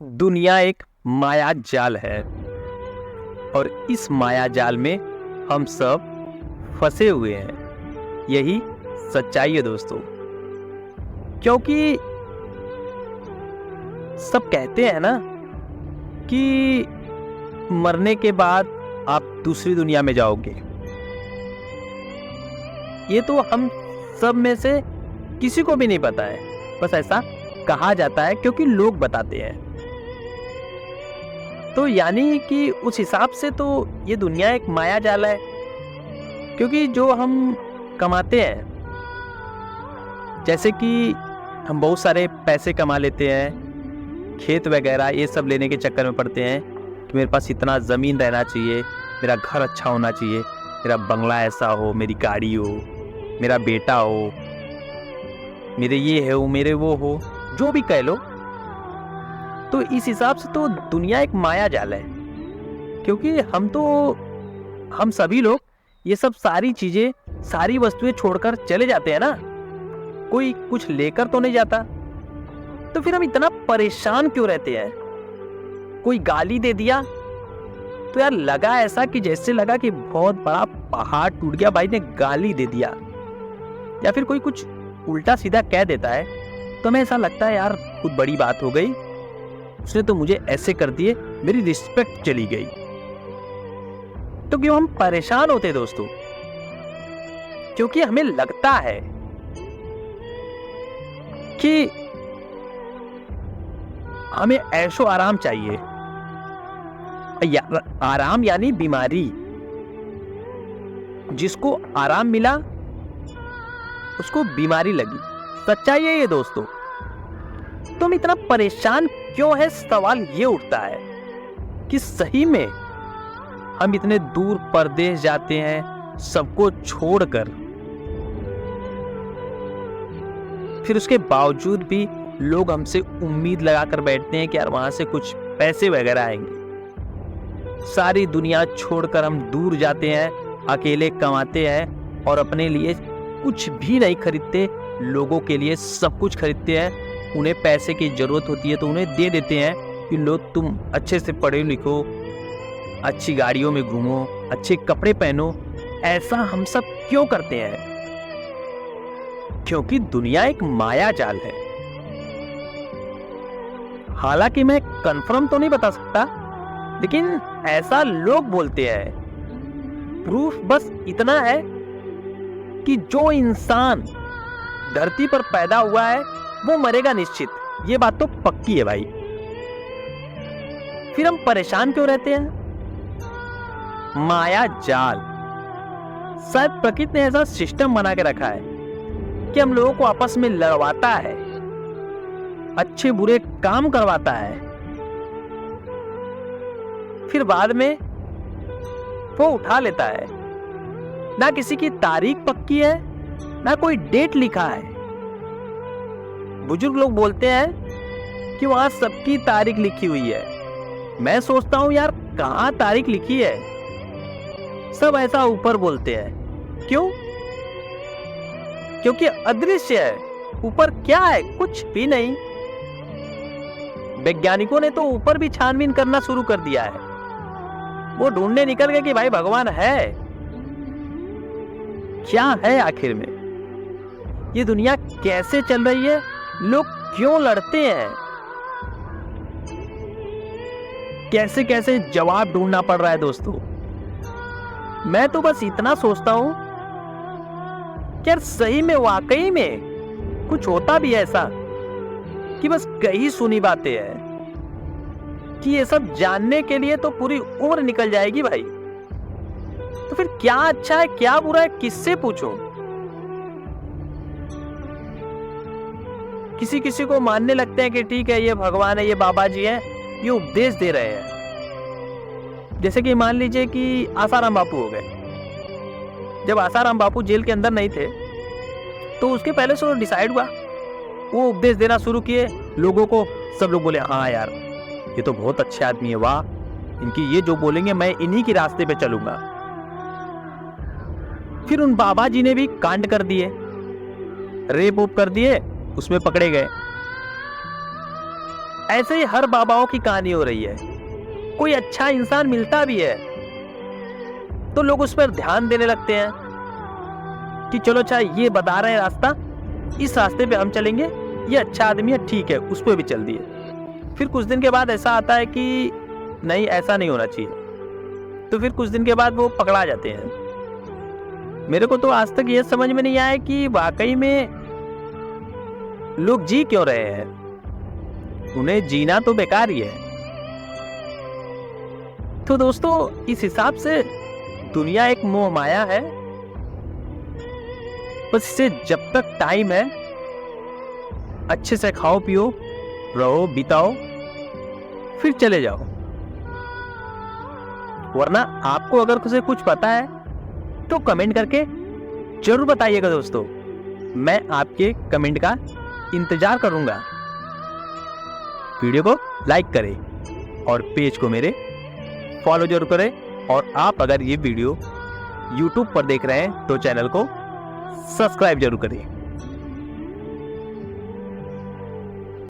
दुनिया एक माया जाल है और इस माया जाल में हम सब फंसे हुए हैं। यही सच्चाई है दोस्तों। क्योंकि सब कहते हैं ना कि मरने के बाद आप दूसरी दुनिया में जाओगे। ये तो हम सब में से किसी को भी नहीं पता है, बस ऐसा कहा जाता है क्योंकि लोग बताते हैं। तो यानी कि उस हिसाब से तो ये दुनिया एक माया जाल है, क्योंकि जो हम कमाते हैं, जैसे कि हम बहुत सारे पैसे कमा लेते हैं, खेत वगैरह ये सब लेने के चक्कर में पड़ते हैं कि मेरे पास इतना ज़मीन रहना चाहिए, मेरा घर अच्छा होना चाहिए, मेरा बंगला ऐसा हो, मेरी गाड़ी हो, मेरा बेटा हो, मेरे ये हो, मेरे वो हो, जो भी कह लो। तो इस हिसाब से तो दुनिया एक माया जाल है, क्योंकि हम सभी लोग ये सब सारी चीजें, सारी वस्तुएं छोड़कर चले जाते हैं ना। कोई कुछ लेकर तो नहीं जाता, तो फिर हम इतना परेशान क्यों रहते हैं? कोई गाली दे दिया तो यार लगा ऐसा कि जैसे लगा कि बहुत बड़ा पहाड़ टूट गया, भाई ने गाली दे दिया। या फिर कोई कुछ उल्टा सीधा कह देता है तो हमें ऐसा लगता है यार बहुत बड़ी बात हो गई, उसने तो मुझे ऐसे कर दिए, मेरी रिस्पेक्ट चली गई। तो क्यों हम परेशान होते दोस्तों? क्योंकि हमें लगता है कि हमें ऐशो आराम चाहिए। आराम यानी बीमारी। जिसको आराम मिला उसको बीमारी लगी। सच्चाई है ये दोस्तों। तो हम इतना परेशान क्यों है? सवाल ये उठता है कि सही में हम इतने दूर परदेश जाते हैं सबको छोड़कर, फिर उसके बावजूद भी लोग हमसे उम्मीद लगाकर बैठते हैं कि यार वहां से कुछ पैसे वगैरह आएंगे। सारी दुनिया छोड़कर हम दूर जाते हैं, अकेले कमाते हैं और अपने लिए कुछ भी नहीं खरीदते, लोगों के लिए सब कुछ खरीदते हैं। उन्हें पैसे की जरूरत होती है तो उन्हें दे देते हैं कि लो तुम अच्छे से पढ़ो लिखो, अच्छी गाड़ियों में घूमो, अच्छे कपड़े पहनो। ऐसा हम सब क्यों करते हैं? क्योंकि दुनिया एक माया जाल है। हालांकि मैं कंफर्म तो नहीं बता सकता, लेकिन ऐसा लोग बोलते हैं। प्रूफ बस इतना है कि जो इंसान धरती पर पैदा हुआ है वो मरेगा निश्चित। ये बात तो पक्की है भाई। फिर हम परेशान क्यों रहते हैं? माया जाल। शायद प्रकृति ने ऐसा सिस्टम बना के रखा है कि हम लोगों को आपस में लड़वाता है, अच्छे बुरे काम करवाता है, फिर बाद में वो उठा लेता है। ना किसी की तारीख पक्की है, ना कोई डेट लिखा है। बुजुर्ग लोग बोलते हैं कि वहां सबकी तारीख लिखी हुई है। मैं सोचता हूं यार कहां तारीख लिखी है? सब ऐसा ऊपर बोलते हैं। क्यों? क्योंकि अदृश्य है। ऊपर क्या है? कुछ भी नहीं। वैज्ञानिकों ने तो ऊपर भी छानबीन करना शुरू कर दिया है। वो ढूंढने निकल गए कि भाई भगवान है क्या है आखिर में? ये दुनिया कैसे चल रही है? लोग क्यों लड़ते हैं? कैसे कैसे जवाब ढूंढना पड़ रहा है दोस्तों। मैं तो बस इतना सोचता हूं कि यार सही में वाकई में कुछ होता भी है ऐसा कि बस कही सुनी बातें हैं, कि ये सब जानने के लिए तो पूरी उम्र निकल जाएगी भाई। तो फिर क्या अच्छा है क्या बुरा है किससे पूछूं? किसी किसी को मानने लगते हैं कि ठीक है ये भगवान है, ये बाबा जी हैं, ये उपदेश दे रहे हैं। जैसे कि मान लीजिए कि आसाराम बापू हो गए। जब आसाराम बापू जेल के अंदर नहीं थे तो उसके पहले से डिसाइड हुआ, वो उपदेश देना शुरू किए लोगों को। सब लोग बोले हाँ यार ये तो बहुत अच्छे आदमी है, वाह, इनकी ये जो बोलेंगे मैं इन्हीं के रास्ते पे चलूंगा। फिर उन बाबा जी ने भी कांड कर दिए, रेप ओप कर दिए, उसमें पकड़े गए। ऐसे ही हर बाबाओं की कहानी हो रही है। कोई अच्छा इंसान मिलता भी है तो लोग उस पर ध्यान देने लगते हैं कि चलो अच्छा ये बता रहे हैं रास्ता, इस रास्ते पे हम चलेंगे, ये अच्छा आदमी है, ठीक है उस पर भी चल दिए। फिर कुछ दिन के बाद ऐसा आता है कि नहीं ऐसा नहीं होना चाहिए, तो फिर कुछ दिन के बाद वो पकड़ा जाते हैं। मेरे को तो आज तक ये समझ में नहीं आया कि वाकई में लोग जी क्यों रहे हैं, उन्हें जीना तो बेकार ही है। तो दोस्तों इस हिसाब से दुनिया एक मोह माया है, बस इसे जब तक टाइम है अच्छे से खाओ पियो रहो बिताओ, फिर चले जाओ। वरना आपको अगर कुछ पता है तो कमेंट करके जरूर बताइएगा दोस्तों, मैं आपके कमेंट का इंतजार करूंगा। वीडियो को लाइक करें और पेज को मेरे फॉलो जरूर करें, और आप अगर ये वीडियो YouTube पर देख रहे हैं तो चैनल को सब्सक्राइब जरूर करें।